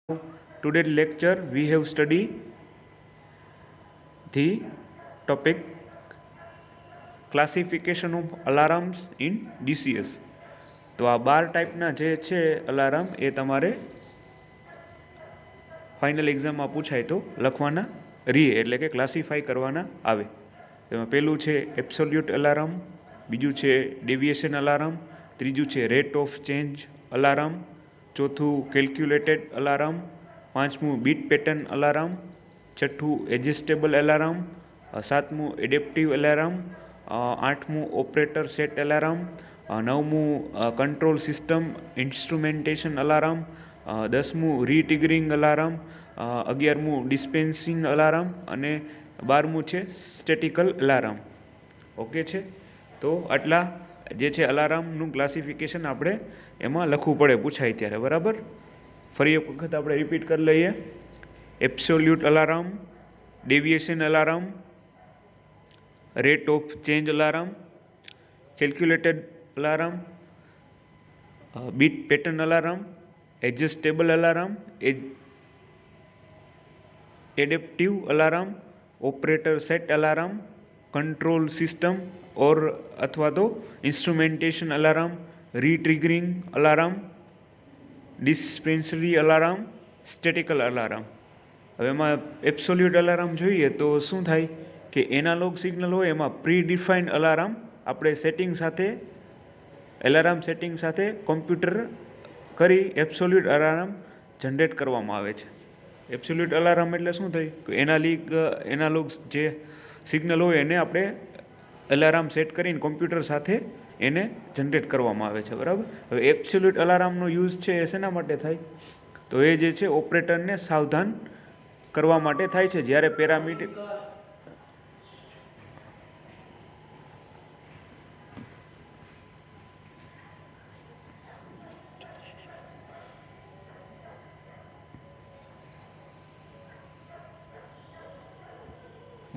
Today's lecture we have studied the topic classification of alarms in DCS. તો આ 12 ટાઈપના જે છે અલાર્મ એ તમારે ફાઇનલ એક્ઝામમાં પૂછાય તો લખવાના રીએ એટલે કે ક્લાસિફાઈ કરવાના આવે. તેમાં પહેલું છે એબ્સોલ્યુટ અલાર્મ, બીજું છે ડેવિએશન અલાર્મ, ત્રીજું છે રેટ ઓફ ચેન્જ અલાર્મ, ચોથું કેલ્ક્યુલેટેડ અલાર્મ, પાંચમું બીટ પેટર્ન અલાર્મ, છઠ્ઠું એડજસ્ટેબલ અલાર્મ, સાતમું એડેપ્ટિવ અલાર્મ, આઠમું ઓપરેટર સેટ અલાર્મ, નવમું કંટ્રોલ સિસ્ટમ ઇન્સ્ટ્રુમેન્ટેશન અલાર્મ, દસમું રીટ્રિગરિંગ અલાર્મ, 11મું ડિસ્પેન્સિંગ અલાર્મ અને 12મું છે સ્ટેટિકલ અલાર્મ. ઓકે છે, તો આટલા જે છે અલાર્મનું ક્લાસિફિકેશન આપણે એમાં લખવું પડે પૂછાય ત્યારે, બરાબર. ફરી એક વખત આપણે રિપીટ કરી લઈએ. Absolute alarm, deviation alarm, rate of change alarm, calculated alarm, beat pattern alarm, adjustable alarm, adaptive alarm, operator set alarm, control system or અથવા તો instrumentation alarm, retriggering alarm, dispensary alarm, statical alarm. હવે એમાં absolute alarm જોઈએ તો શું થાય કે analogue signal હોય એમાં પ્રી ડિફાઇન્ડ અલાર્મ આપણે સેટિંગ સાથે અલાર્મ સેટિંગ સાથે કોમ્પ્યુટર કરી એબ્સોલ્યુટ અલાર્મ જનરેટ કરવામાં આવે છે. એબ્સોલ્યુટ અલાર્મ એટલે શું થાય કે એનાલોગ જે સિગ્નલ હોય એને આપણે અલાર્મ સેટ કરીને કોમ્પ્યુટર સાથે એને જનરેટ કરવામાં આવે છે, બરાબર. હવે એબ્સોલ્યુટ અલાર્મનો યુઝ છે એ શેના માટે થાય તો એ જે છે ઓપરેટરને સાવધાન કરવા માટે થાય છે. જ્યારે પેરામીટર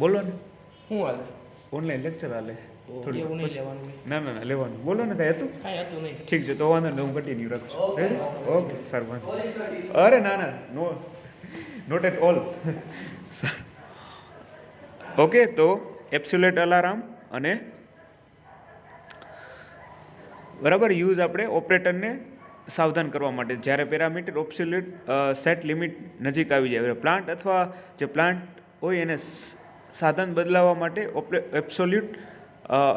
બોલો ને શું હાલે? ઓનલાઈન લેક્ચર હાલે થોડી એવું નહીં લેવાનું. ના લેવાનું. બોલો ને કાંઈ હતું? કાંઈ હતું નહીં. ઠીક છે, તો વાંધો નહીં, હું કન્ટિન્યુ રાખું. રેડી? ઓકે સર, વાંધો. અરે ના નો, નોટ એટ ઓલ. ઓકે, તો એબ્સોલ્યુટ અલાર્મ અને બરાબર યુઝ આપણે ઓપરેટરને સાવધાન કરવા માટે જ્યારે પેરામીટર ઓબ્સોલ્યુટ સેટ લિમિટ નજીક આવી જાય. પ્લાન્ટ અથવા જે પ્લાન્ટ હોય એને સાધન બદલાવવા માટે એબ્સોલ્યુટ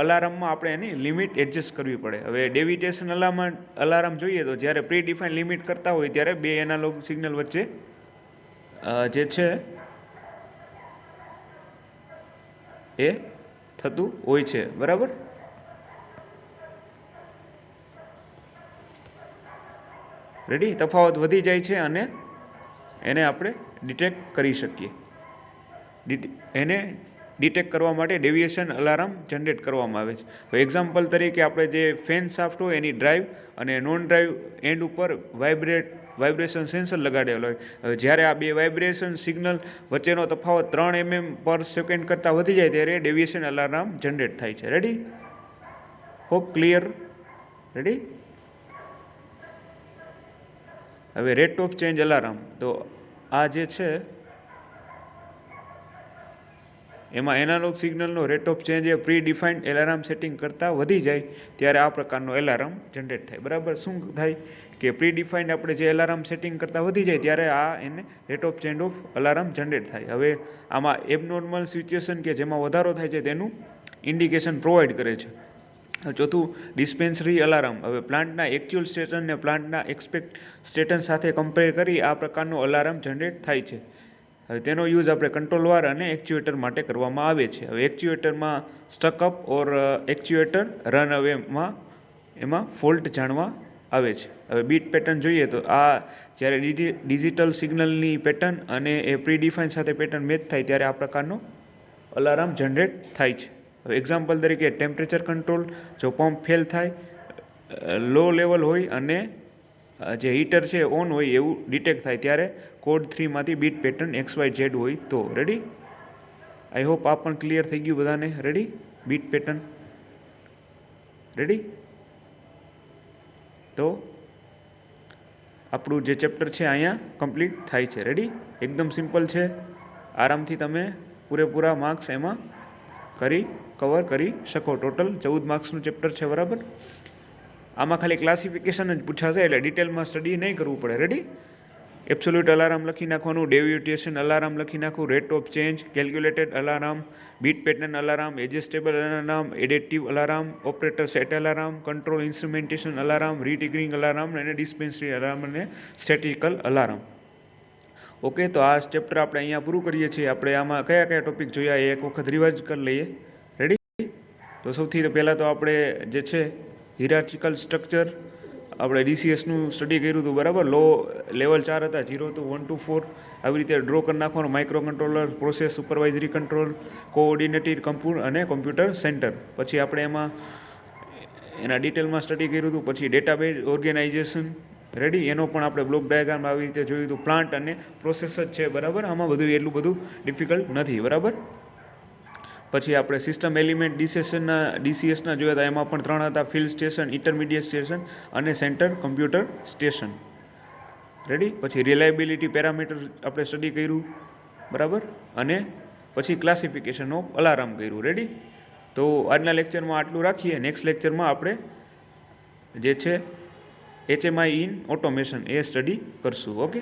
અલાર્મમાં આપણે એની લિમિટ એડજસ્ટ કરવી પડે. હવે ડેવિએશન અલાર્મ જોઈએ તો જ્યારે પ્રી ડિફાઇન લિમિટ કરતા હોય ત્યારે બે એનાલોગ સિગ્નલ વચ્ચે જે છે એ થતું હોય છે, બરાબર. રેડી? તફાવત વધી જાય છે અને એને આપણે ડિટેક્ટ કરી શકીએ. એને ડિટેક્ટ કરવા માટે ડેવિએશન અલાર્મ જનરેટ કરવામાં આવે છે. તો એક્ઝામ્પલ તરીકે આપણે જે ફેન શાફ્ટ હોય એની ડ્રાઈવ અને નોન ડ્રાઈવ એન્ડ ઉપર વાઇબ્રેશન સેન્સર લગાડેલો હોય. હવે જ્યારે આ બે વાઇબ્રેશન સિગ્નલ વચ્ચેનો તફાવત 3 mm/s કરતાં વધી જાય ત્યારે ડેવિએશન અલાર્મ જનરેટ થાય છે. રેડી? Hope clear? રેડી? હવે રેટ ઓફ ચેન્જ અલાર્મ, તો આ જે છે એમાં એનાલોગ સિગ્નલનો rate of change A pre defined alarm setting કરતાં વધી જાય ત્યારે આ પ્રકારનો એલાર્મ જનરેટ થાય, બરાબર. શું થાય કે પ્રી ડિફાઇન્ડ આપણે જે એલાર્મ સેટિંગ કરતાં વધી જાય ત્યારે આ એને rate of change of alarm generate થાય. હવે આમાં એબનોર્મલ સિચ્યુએશન કે જેમાં વધારો થાય છે તેનું ઇન્ડિકેશન પ્રોવાઈડ કરે છે. ચોથું ડિસ્પેન્સરી અલાર્મ. હવે પ્લાન્ટના એકચ્યુઅલ સ્ટેટસને પ્લાન્ટના એક્સપેક્ટ સ્ટેટસ સાથે કમ્પેર કરી આ પ્રકારનો અલાર્મ જનરેટ થાય છે. હવે તેનો યુઝ આપણે કંટ્રોલ વાર અને એક્ચ્યુએટર માટે કરવામાં આવે છે. હવે એક્ચ્યુએટરમાં સ્ટકઅપ ઓર એક્ચ્યુએટર રન અવેમાં એમાં ફોલ્ટ જાણવા આવે છે. હવે બીટ પેટર્ન જોઈએ તો આ જ્યારે ડિજિટલ સિગ્નલની પેટર્ન અને એ પ્રીડિફાઇન સાથે પેટર્ન મેચ થાય ત્યારે આ પ્રકારનો અલાર્મ જનરેટ થાય છે. હવે એક્ઝામ્પલ તરીકે ટેમ્પરેચર કંટ્રોલ, જો પંપ ફેલ થાય, લો લેવલ હોય અને જે હીટર છે ઓન હોય એવું ડિટેક્ટ થાય ત્યારે કોડ 3માંથી બીટ પેટર્ન XYZ હોય તો. રેડી? આઈ હોપ આ પણ ક્લિયર થઈ ગયું બધાને. રેડી? Bit pattern ready? તો આપણું જે ચેપ્ટર છે અહીંયા કમ્પ્લીટ થાય છે. રેડી? એકદમ સિમ્પલ છે. આરામથી તમે પૂરેપૂરા માર્ક્સ એમાં કવર કરી શકો. ટોટલ 14 માર્ક્સનું ચેપ્ટર છે. બરાબર? આમાં ખાલી ક્લાસિફિકેશન જ પૂછાશે, એટલે ડિટેલમાં સ્ટડી નહીં કરવું પડે. રેડી? એબ્સોલ્યુટ અલાર્મ લખી નાખવાનું, ડેવિએશન અલાર્મ લખી નાખવું, rate of change, calculated alarm, beat pattern alarm, adjustable alarm, adaptive alarm, operator set alarm, control instrumentation alarm, retriggering alarm અને ડિસ્પેન્સરી અલાર્મ અને સ્ટેટિકલ અલાર્મ. ઓકે, તો આ ચેપ્ટર આપણે અહીંયા પૂરું કરીએ છીએ. આપણે આમાં કયા કયા ટોપિક જોયા એ એક વખત રિવાઇઝ કરી લઈએ. રેડી? તો સૌથી પહેલાં તો આપણે જે છે હિરાર્ચિકલ સ્ટ્રક્ચર, આપણે ડીસીએસનું સ્ટડી કર્યું હતું. બરાબર? લો લેવલ 4 હતા, 0 to 1 to 4 આવી રીતે ડ્રો કરી નાખવાનું. Micro controller, process supervisory control, coordinated અને કોમ્પ્યુટર સેન્ટર. પછી આપણે એમાં એના ડિટેલમાં સ્ટડી કર્યું હતું. પછી ડેટાબેઝ ઓર્ગેનાઇઝેશન. રેડી? એનો પણ આપણે બ્લોક ડાયાગ્રામ આવી રીતે જોયું હતું. પ્લાન્ટ અને પ્રોસેસ જ છે. બરાબર? આમાં બધું એટલું બધું ડિફિકલ્ટ નથી. બરાબર? પછી આપણે સિસ્ટમ એલિમેન્ટ ડીસીએસના જોયા હતા. એમાં પણ 3 હતા: ફિલ્ડ સ્ટેશન, ઇન્ટરમીડિયેટ સ્ટેશન અને સેન્ટર કમ્પ્યુટર સ્ટેશન. રેડી? પછી રિલાયબિલિટી પેરામીટર આપણે સ્ટડી કર્યું. બરાબર? અને પછી ક્લાસિફિકેશન ઓફ અલાર્મ કર્યું. રેડી? તો આજના લેક્ચરમાં આટલું રાખીએ. નેક્સ્ટ લેક્ચરમાં આપણે જે છે HMI in automation A study કરશું. ઓકે?